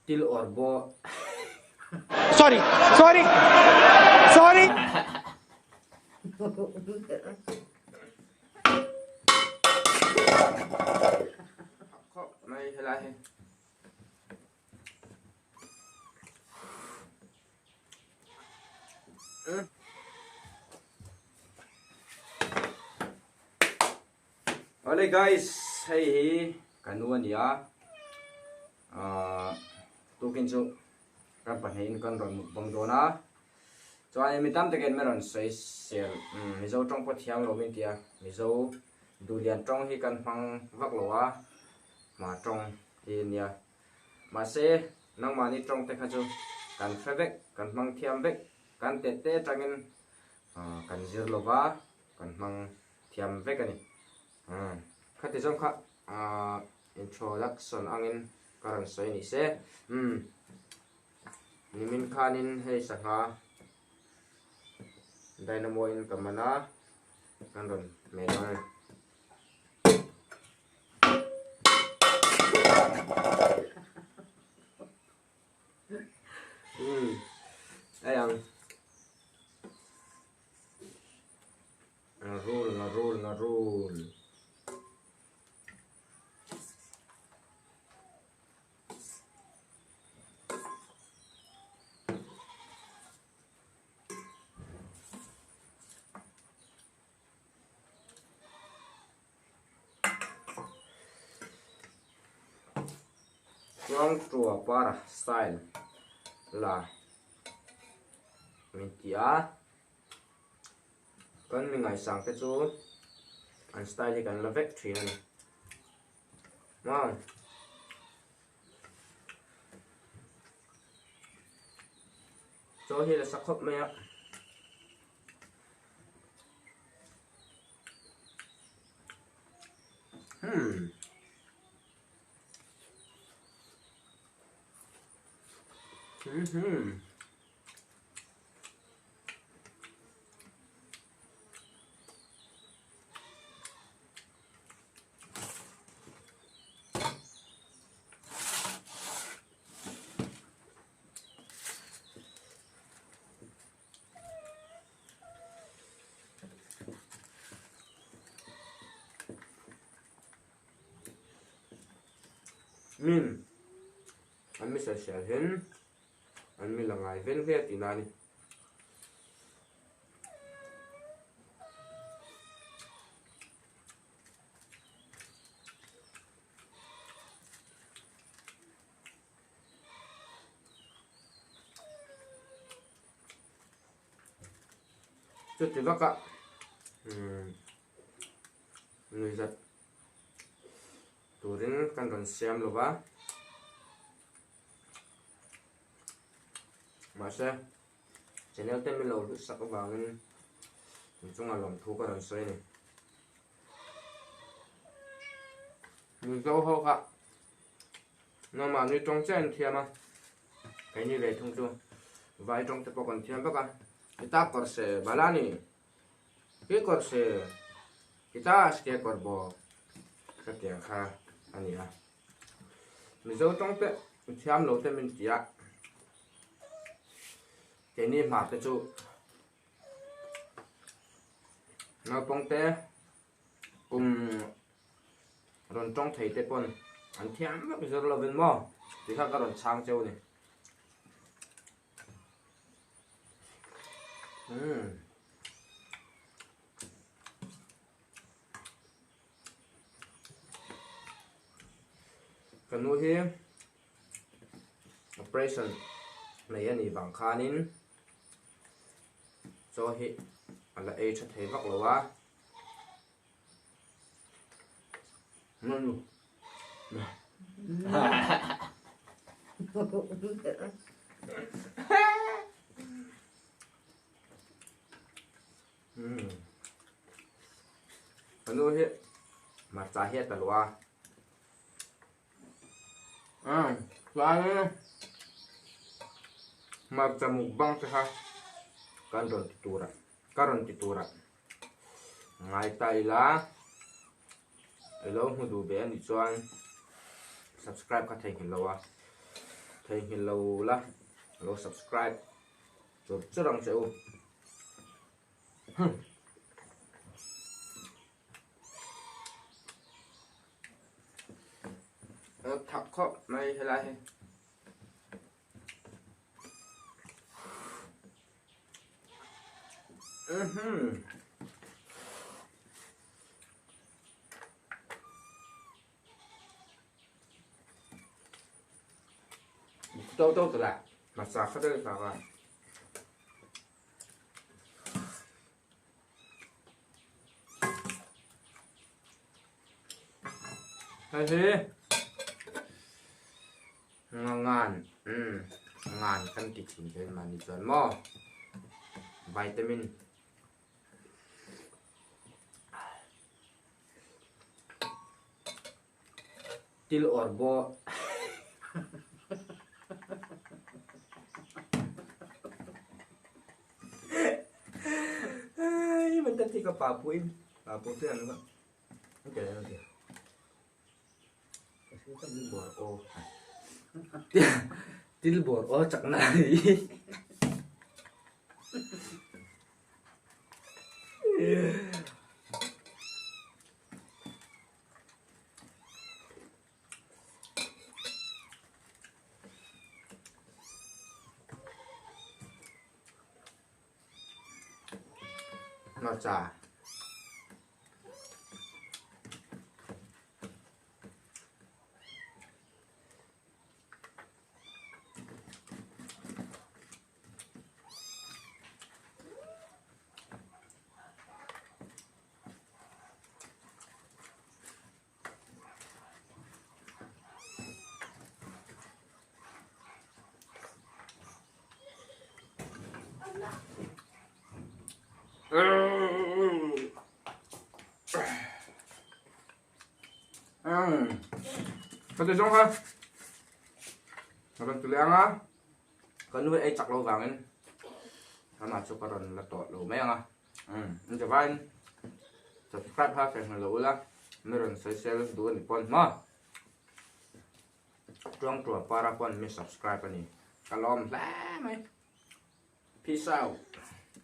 til orbo. Sorry. Này lại. Alright guys, hey kanuan ya. Tukin su kan pahin kan ron mukbang dona. Cho anh mi tam tegen meron sai sel. Mi zo trong pot hiang lo min tia. Mi zo durian trong hi kan hmang vak lowa. Mà trong in ya. Mà se nang mani trong te kha chu kan fevek kan hmang thiam vek kan te te tangin kan zir lova kan hmang thiam vek ani. Khát thì giống khát introduction angin karan soi ni se nimin khanin hei sanga dynamo in kamana kanron menal ayang roll. Tilbawr style là mình tia con mình ngày sáng cái chú anh style thì cần là vết thủy này wow cho hi là sắc khóc mẹ min anh mới sẽ hin anh mới là ngày ven ven thì này chút thì vắt ạ người giật turin kan ron xem lo ba mà se channel tên mình lâu sắc vào nên chúng là lòng thu cái ron xoay này mình dâu hậu ạ nó mà như trong chân thiam mà cái như vậy thông chung vài trong tập còn thiam bác ạ kita korse balani cái korse kita sẽ korbo cái tiếng kha anh à mình dâu trong tệ mình thiam lâu tên mình tía cái này mà cái chỗ nó bông tệ cùng rồi trong thấy tệ pon anh thiam bây giờ là bên mò thì khác cái rồi sang châu này cái nuôi hi operation này anh vàng khanin cho hi là e cho thấy vắc lỗ á ngon cái nuôi hi mà trả hết cả lỗ soalnya macam mukbang sah kan karon titura ngai taila elo mudu be ani chuan subscribe ka thei lawa thấy hình lâu là lâu subscribe rồi rất đồng chịu thọc khó này hay là đâu từ lại mà sao không được sao à hay thế ngàn ngàn kan ti chin cái mà đi chọn mo vitamin til orbo ai mình tên thì có bà phụ thế nữa không ok ok Tilbawr oh chắc này nó chả có thể giống ha nó còn tụi em á có nuôi ai chặt lâu vàng nên nó mà cho con là tọt lâu mấy à anh cho vai subscribe ha phải là lâu la mấy lần sẽ share đuôi nít pon mà trong tua para pon mi subscribe anh kalom lá mày peace out